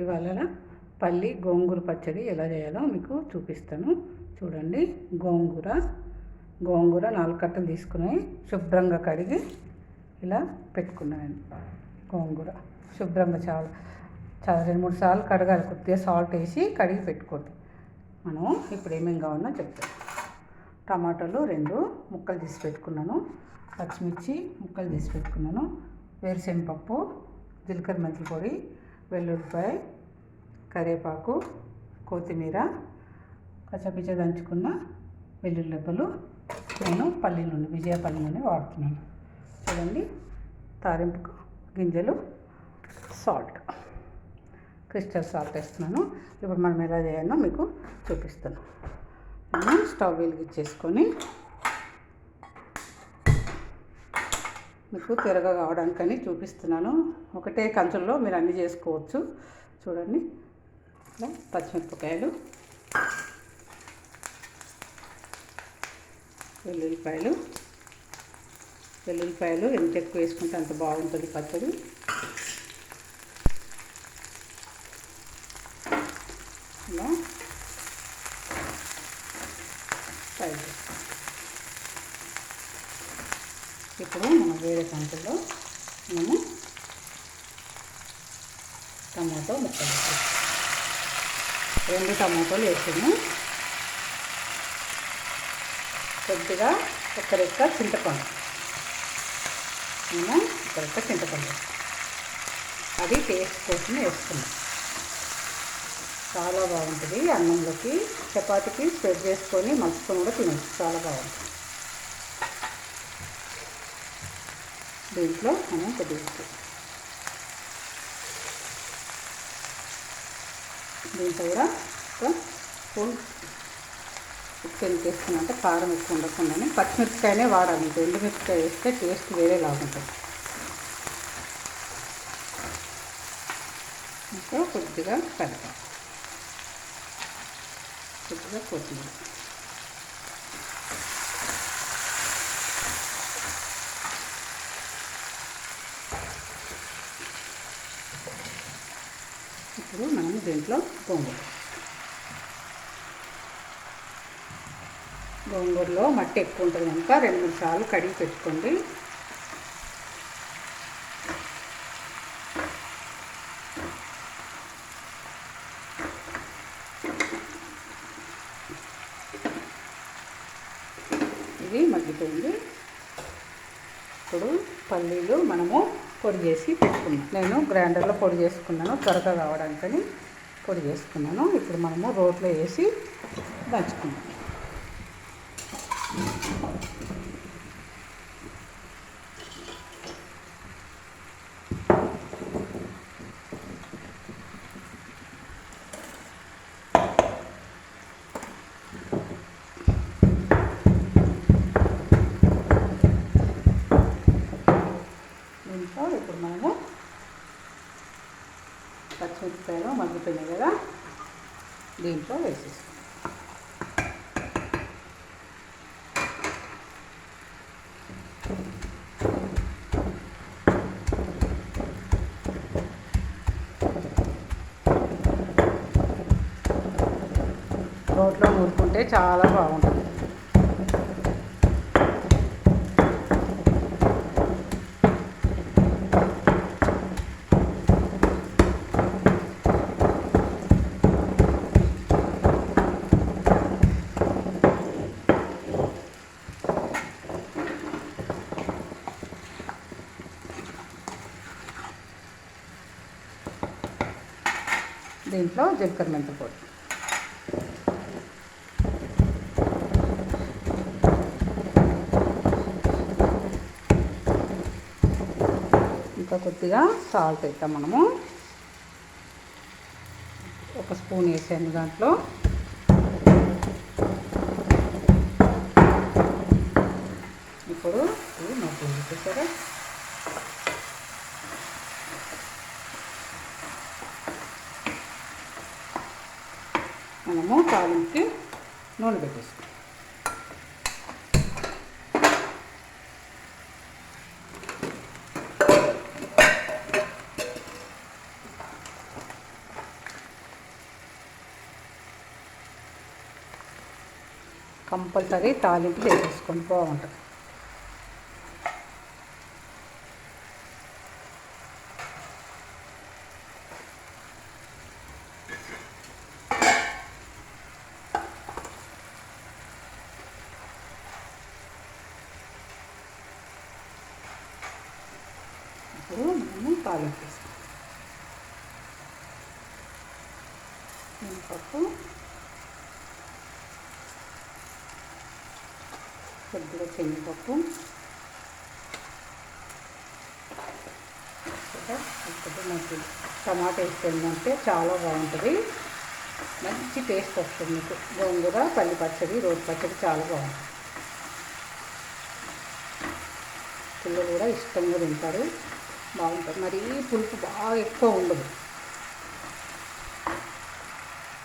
ఇవాళ పల్లి గోంగూర పచ్చడి ఎలా చేయాలో మీకు చూపిస్తాను. చూడండి, గోంగూర 4 కట్టలు తీసుకుని శుభ్రంగా కడిగి ఇలా పెట్టుకున్నాను. గోంగూర శుభ్రంగా చాలా 2-3 సార్లు కడగాలి. కొద్దిగా సాల్ట్ వేసి కడిగి పెట్టుకోండి. మనం ఇప్పుడు ఏమేమి కావాలో చెప్తాను. టమాటాలు 2 ముక్కలు తీసి పెట్టుకున్నాను. పచ్చిమిర్చి ముక్కలు తీసి పెట్టుకున్నాను. వేరుశనగపప్పు, జీలకర్ర మెంతుల పొడి, వెల్లుల్లిపాయ, కరివేపాకు, కొత్తిమీర, కచ్చపిచ్చ దంచుకున్న వెల్లుల్లి రెబ్బలు. నేను పల్లి నూనె, విజయ పల్లి నూనె వాడుతున్నాను. చూడండి, తాలింపుకు గింజలు, సాల్ట్, క్రిస్టల్ సాల్ట్ వేస్తున్నాను. ఇప్పుడు మనం ఎలా చేయాలో మీకు చూపిస్తాను. మనం స్టవ్ వెలిగించేసుకొని మీకు త్వరగా కావడానికని చూపిస్తున్నాను. ఒకటే కంచుల్లో మీరు అన్నీ చేసుకోవచ్చు. చూడండి, పచ్చిమిరపకాయలు, వెల్లుల్లిపాయలు ఎంత ఎక్కువ వేసుకుంటే అంత బాగుంటుంది పచ్చడి. ఇలా ఫ్రై చేస్తాం. ఇప్పుడు మనం వేరే కంచుల్లో మనము టమాటో ముక్కలు 2 టమాటోలు వేసాము. కొద్దిగా ఒక రెక్క చింతపండు, అది టేస్ట్ కోసం వేసుకున్నాం. చాలా బాగుంటుంది. అన్నంలోకి, చపాతీకి స్ప్రెడ్ చేసుకొని మలుచుకొని కూడా తినచ్చు. చాలా బాగుంటుంది. దీంట్లో మనం కొద్దిగా దీంట్లో కూడా ఒక స్పూన్ ఉప్పు ఎందుకు వేసుకున్నంటే కారం ఎక్కువ ఉండకుండా పచ్చిమిరపకాయనే వాడాలి. ఎండుమిరపకాయ వేస్తే టేస్ట్ వేరే లాగుంటుంది. ఇంకా కొద్దిగా కరివేపాకు, కొద్దిగా కొత్తిమీర. ఇప్పుడు మనము దీంట్లో గోంగూరలో మట్టి ఎక్కువ ఉంటుంది కనుక 2-3 సార్లు కడిగి పెట్టుకోండి. ఇది మగ్గిపోయింది. ఇప్పుడు పల్లీలు మనము పొడి చేసి పెట్టుకున్నాం. నేను గ్రైండర్లో పొడి చేసుకున్నాను, త్వరగా కావడానికని పొడి చేసుకున్నాను. ఇప్పుడు మనము రోట్లో వేసి దంచుకున్నాం. దీంట్లో ఇప్పుడు మనము పచ్చిమిరపకాయలు మగ్గిపోయినాయి కదా, దీంట్లో వేసేస్తాం. రోట్లో నూరుకుంటే చాలా బాగుంటుంది. దీంట్లో జీలకర్ర మెంతుల పొడి, ఇంకా కొద్దిగా సాల్ట్ వేస్తాం. మనము 1 స్పూన్ వేసాను దాంట్లో. ఇప్పుడు ఇది మగ్గింది చూసారా. మనము తాలింపుకి నూనె పెట్టేస్తాం. కంపల్సరీ తాలింపు వేసేసుకోండి, బాగుంటుంది. ఇప్పుడు మనము తాలింపు వేస్తాం. మినపప్పు, కొద్దిగా శనగపప్పు, టమాటా వేస్తుందంటే చాలా బాగుంటుంది, మంచి టేస్ట్ వస్తుంది మీకు. గోంగూర పల్లి పచ్చడి, రోటి పచ్చడి చాలా బాగుంటుంది. పిల్లలు కూడా ఇష్టంగా తింటారు, బాగుంటుంది. మరీ పులుపు బాగా ఎక్కువ ఉండదు.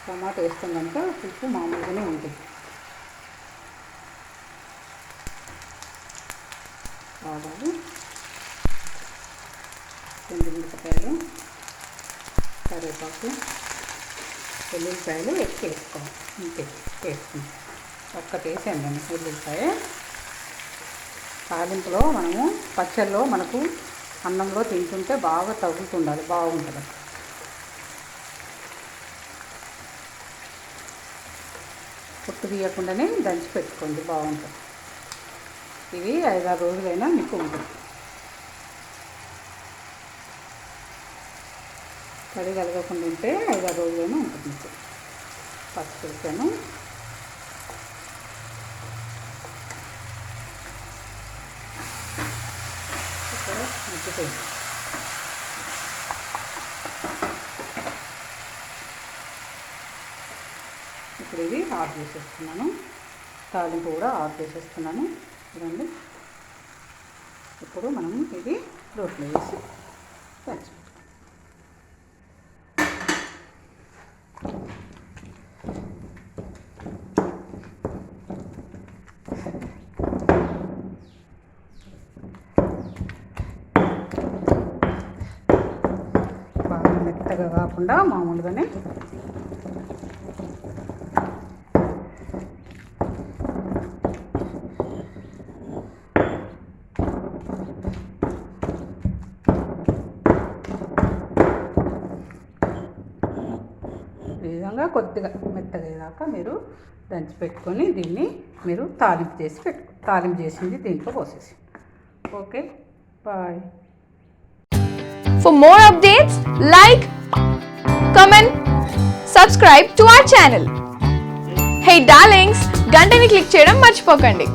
టమాటా వేస్తాం కనుక పులుపు మామూలుగానే ఉంటుంది. ఆవాలు, మిరపకాయలు, కరివేపాకు, వెల్లుల్లిపాయలు ఎక్కువ వేసుకోవాలి. ఇంతే వేసుకుంటాం. ఒక్కటి వేసేయండి వెల్లుల్లిపాయ. తాలింపులో మనము పచ్చళ్ళలో మనకు అన్నంలో తింటుంటే బాగా తగులుతుండాలి, బాగుంటుంది. పొట్టు తీయకుండానే దంచి పెట్టుకోండి, బాగుంటుంది. ఇవి 5-6 రోజులైనా మీకు ఉంటుంది. తడి కలగకుండా ఉంటే 5-6 రోజులైనా ఉంటుంది మీకు. పసుపు వేసాను. మగ్గిపోయింది. ఇప్పుడు ఇది ఆఫ్ చేసేస్తున్నాను. తాలింపు కూడా ఆఫ్ చేసేస్తున్నాను. చూడండి, ఇప్పుడు మనం ఇది రోట్లో వేసి దంచి బాగా మెత్తగా కాకుండా మామూలుగానే ఈ విధంగా కొద్దిగా మెత్తగా అయ్యేదాకా మీరు దంచి పెట్టుకొని దీన్ని మీరు తాలింపు చేసింది దీంట్లో పోసేసి. Okay, bye. For more updates, like, comment, subscribe to our channel. Hey darlings, గంటని click చేయడం మర్చిపోకండి.